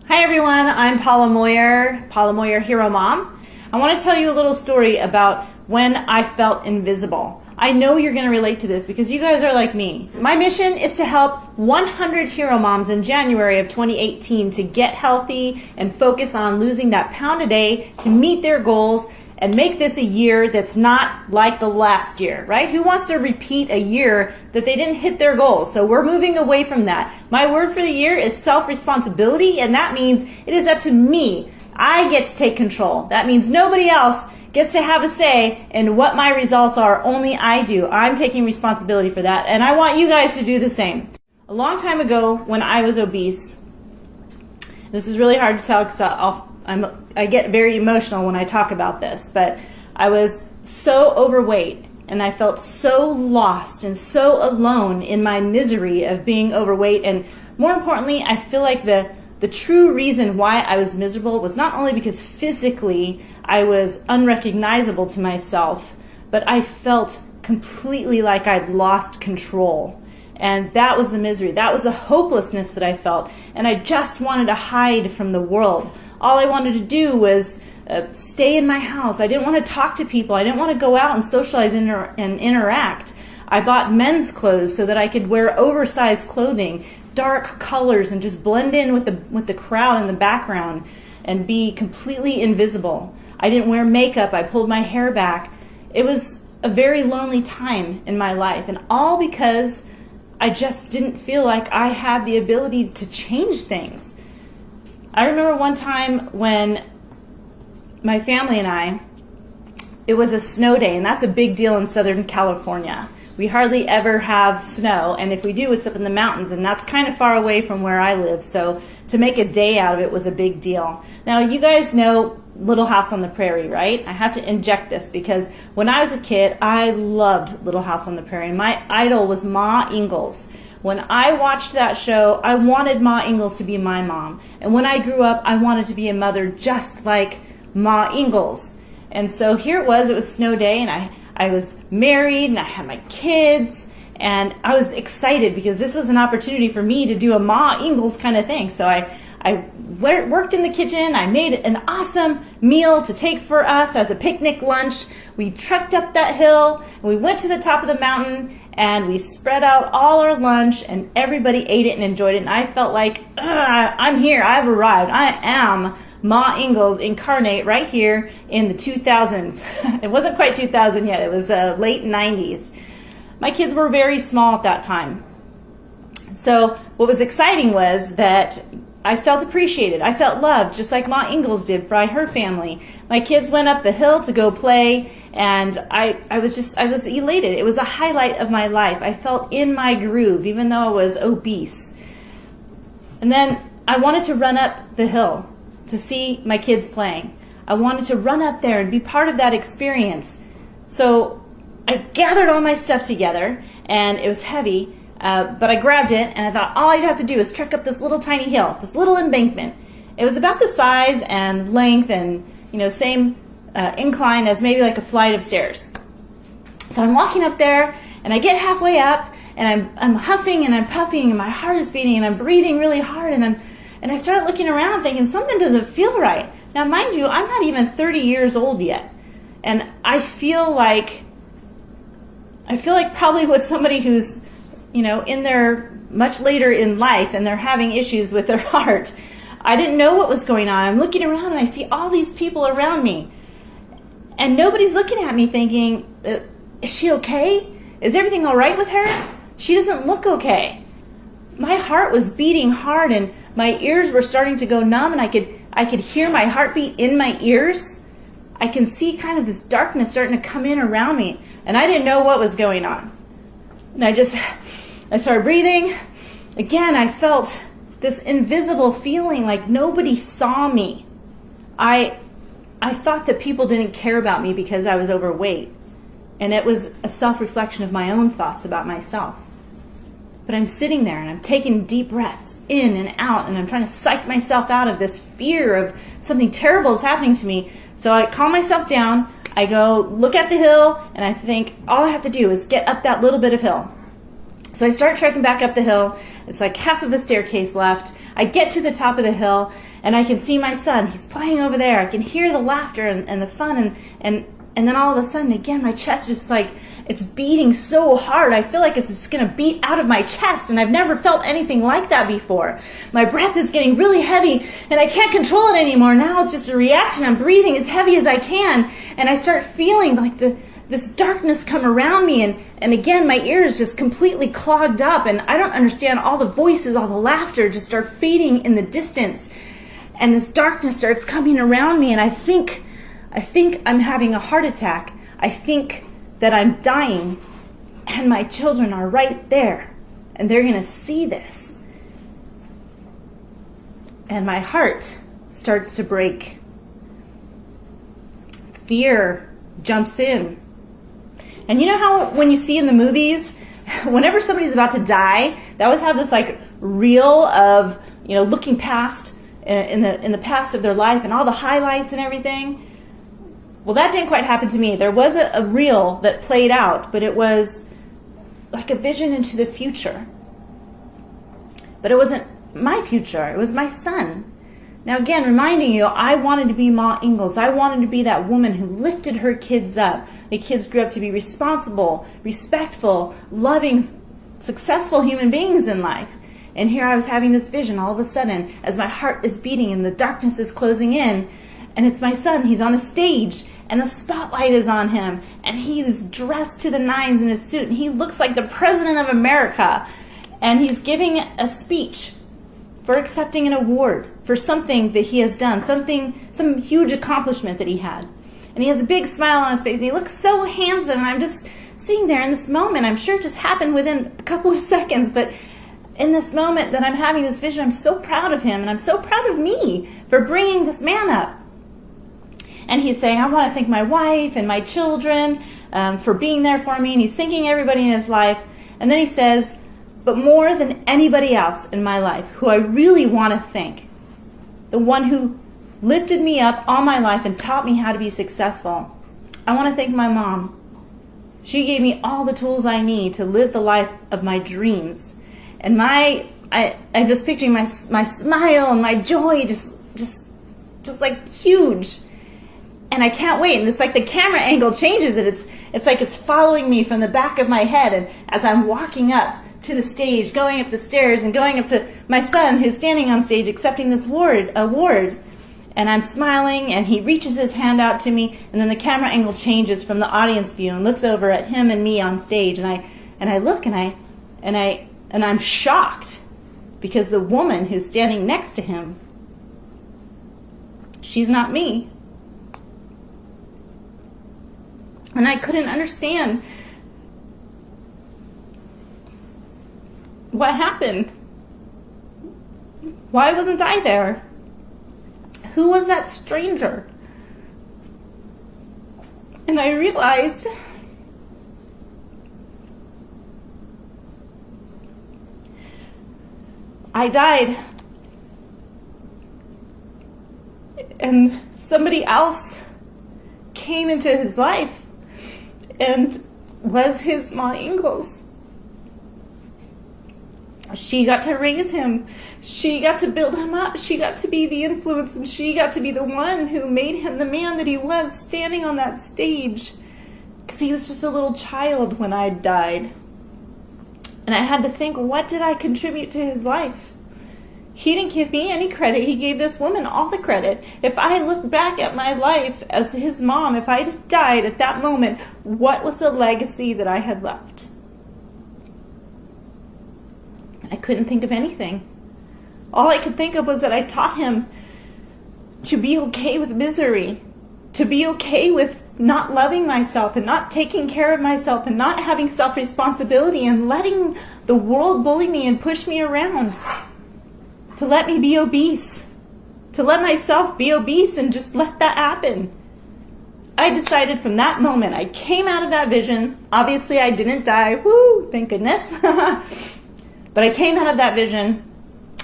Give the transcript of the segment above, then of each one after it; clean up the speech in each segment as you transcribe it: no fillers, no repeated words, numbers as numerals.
Hi everyone, I'm Paula Moyer, HEROMOM. I want to tell you a little story about when I felt invisible. I know you're going to relate to this because you guys are like me. My mission is to help 100 hero moms in January of 2018 to get healthy and focus on losing that pound a day to meet their goals and make this a year that's not like the last year, right? Who wants to repeat a year that they didn't hit their goals? So we're moving away from that. My word for the year is self-responsibility, and that means it is up to me. I get to take control. That means nobody else gets to have a say in what my results are. Only I do. I'm taking responsibility for that, and I want you guys to do the same. A long time ago when I was obese, this is really hard to tell because I get very emotional when I talk about this, but I was so overweight and I felt so lost and so alone in my misery of being overweight. And more importantly, I feel like the true reason why I was miserable was not only because physically I was unrecognizable to myself, but I felt completely like I'd lost control. And that was the misery. That was the hopelessness that I felt. And I just wanted to hide from the world. All I wanted to do was stay in my house. I didn't want to talk to people. I didn't want to go out and socialize and interact. I bought men's clothes so that I could wear oversized clothing, dark colors, and just blend in with the crowd in the background and be completely invisible. I didn't wear makeup. I pulled my hair back. It was a very lonely time in my life, and all because I just didn't feel like I had the ability to change things. I remember one time when my family and it was a snow day, and that's a big deal in Southern California. We hardly ever have snow, and if we do, it's up in the mountains, and that's kind of far away from where I live, so to make a day out of it was a big deal. Now, you guys know Little House on the Prairie, right? I have to inject this because when I was a kid, I loved Little House on the Prairie. My idol was Ma Ingalls. When I watched that show, I wanted Ma Ingalls to be my mom. And when I grew up, I wanted to be a mother just like Ma Ingalls. And so here it was snow day, and I was married, and I had my kids, and I was excited because this was an opportunity for me to do a Ma Ingalls kind of thing. So I worked in the kitchen. I made an awesome meal to take for us as a picnic lunch. We trekked up that hill, and we went to the top of the mountain, and we spread out all our lunch, and everybody ate it and enjoyed it. And I felt like, I'm here. I've arrived. I am Ma Ingalls incarnate right here in the 2000s. It wasn't quite 2000 yet. It was late 90s. My kids were very small at that time. So what was exciting was that I felt appreciated. I felt loved, just like Ma Ingalls did by her family. My kids went up the hill to go play, and I was elated. It was a highlight of my life. I felt in my groove, even though I was obese. And then I wanted to run up the hill to see my kids playing. I wanted to run up there and be part of that experience. So I gathered all my stuff together, and it was heavy, but I grabbed it, and I thought all I'd have to do is trek up this little tiny hill, this little embankment. It was about the size and length and same incline as maybe like a flight of stairs. So I'm walking up there, and I get halfway up, and I'm huffing and I'm puffing, and my heart is beating, and I'm breathing really hard, and I start looking around thinking something doesn't feel right. Now, mind you, I'm not even 30 years old yet, and I feel like probably with somebody who's in their much later in life and they're having issues with their heart. I didn't know what was going on. I'm looking around and I see all these people around me, and nobody's looking at me thinking, is she okay? Is everything all right with her? She doesn't look okay. My heart was beating hard, and my ears were starting to go numb, and I could hear my heartbeat in my ears. I can see kind of this darkness starting to come in around me, and I didn't know what was going on. And I started breathing. Again, I felt this invisible feeling like nobody saw me. I thought that people didn't care about me because I was overweight, and it was a self-reflection of my own thoughts about myself. But I'm sitting there, and I'm taking deep breaths in and out, and I'm trying to psych myself out of this fear of something terrible is happening to me. So I calm myself down. I go look at the hill, and I think all I have to do is get up that little bit of hill. So I start trekking back up the hill. It's like half of a staircase left. I get to the top of the hill, and I can see my son. He's playing over there. I can hear the laughter and the fun, and then all of a sudden, again, my chest just like, it's beating so hard. I feel like it's just going to beat out of my chest, and I've never felt anything like that before. My breath is getting really heavy, and I can't control it anymore. Now it's just a reaction. I'm breathing as heavy as I can, and I start feeling like this darkness come around me, and again, my ears just completely clogged up, and I don't understand. All the voices, all the laughter just start fading in the distance, and this darkness starts coming around me, and I think I'm having a heart attack. I think that I'm dying, and my children are right there, and they're going to see this. And my heart starts to break. Fear jumps in. And you know how when you see in the movies, whenever somebody's about to die, they always have this like reel of, looking past in the past of their life and all the highlights and everything. Well, that didn't quite happen to me. There was a reel that played out, but it was like a vision into the future. But it wasn't my future. It was my son. Now, again, reminding you, I wanted to be Ma Ingalls. I wanted to be that woman who lifted her kids up. The kids grew up to be responsible, respectful, loving, successful human beings in life. And here I was having this vision all of a sudden as my heart is beating and the darkness is closing in. And it's my son. He's on a stage, and the spotlight is on him, and he's dressed to the nines in a suit, and he looks like the President of America, and he's giving a speech for accepting an award for something that he has done, some huge accomplishment that he had. And he has a big smile on his face, and he looks so handsome, and I'm just sitting there in this moment. I'm sure it just happened within a couple of seconds, but in this moment that I'm having this vision, I'm so proud of him, and I'm so proud of me for bringing this man up. And he's saying, I want to thank my wife and my children for being there for me. And he's thanking everybody in his life. And then he says, but more than anybody else in my life, who I really want to thank, the one who lifted me up all my life and taught me how to be successful, I want to thank my mom. She gave me all the tools I need to live the life of my dreams. And I'm just picturing my smile and my joy just like huge. And I can't wait. And it's like the camera angle changes it. It's like it's following me from the back of my head. And as I'm walking up to the stage, going up the stairs, and going up to my son who's standing on stage accepting this award. And I'm smiling, and he reaches his hand out to me, and then the camera angle changes from the audience view and looks over at him and me on stage. And I look, and I'm shocked, because the woman who's standing next to him, she's not me. And I couldn't understand what happened. Why wasn't I there? Who was that stranger? And I realized I died. And somebody else came into his life and was his Ma Ingalls. She got to raise him. She got to build him up. She got to be the influence, and she got to be the one who made him the man that he was, standing on that stage. Because he was just a little child when I died. And I had to think, what did I contribute to his life? He didn't give me any credit. He gave this woman all the credit. If I look back at my life as his mom, if I died at that moment, what was the legacy that I had left? I couldn't think of anything. All I could think of was that I taught him to be okay with misery, to be okay with not loving myself and not taking care of myself and not having self-responsibility and letting the world bully me and push me around. To let me be obese, to let myself be obese and just let that happen. I decided from that moment, I came out of that vision. Obviously, I didn't die. Woo, thank goodness. But I came out of that vision.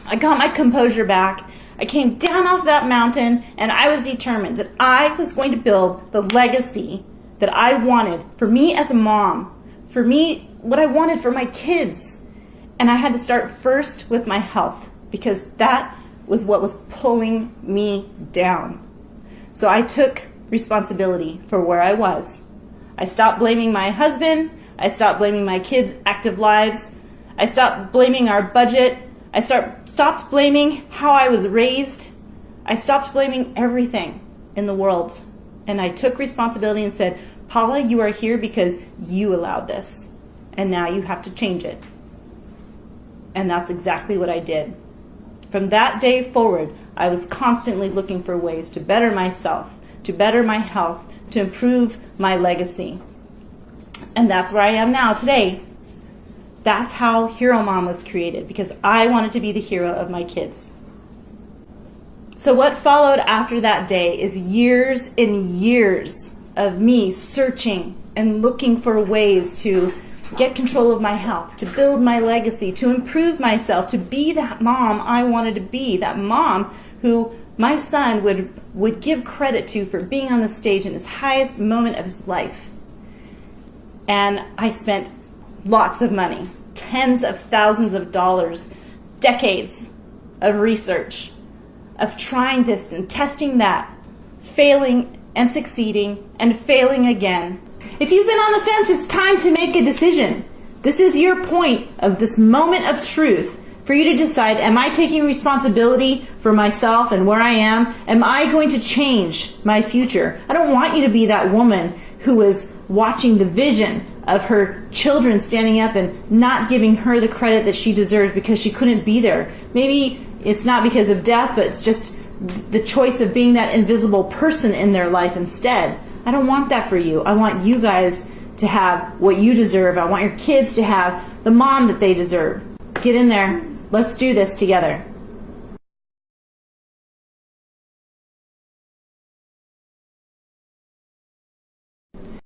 I got my composure back. I came down off that mountain, and I was determined that I was going to build the legacy that I wanted for me as a mom, for me, what I wanted for my kids. And I had to start first with my health because that was what was pulling me down. So I took responsibility for where I was. I stopped blaming my husband. I stopped blaming my kids' active lives. I stopped blaming our budget. I stopped blaming how I was raised. I stopped blaming everything in the world. And I took responsibility and said, Paula, you are here because you allowed this. And now you have to change it. And that's exactly what I did. From that day forward, I was constantly looking for ways to better myself, to better my health, to improve my legacy. And that's where I am now today. That's how HEROMOM was created, because I wanted to be the hero of my kids. So what followed after that day is years and years of me searching and looking for ways to get control of my health, to build my legacy, to improve myself, to be that mom I wanted to be, that mom who my son would give credit to for being on the stage in his highest moment of his life. And I spent lots of money, tens of thousands of dollars, decades of research, of trying this and testing that, failing and succeeding and failing again. If you've been on the fence, it's time to make a decision. This is your point of this moment of truth for you to decide, am I taking responsibility for myself and where I am? Am I going to change my future? I don't want you to be that woman who is watching the vision of her children standing up and not giving her the credit that she deserves because she couldn't be there. Maybe it's not because of death, but it's just the choice of being that invisible person in their life instead. I don't want that for you. I want you guys to have what you deserve. I want your kids to have the mom that they deserve. Get in there. Let's do this together.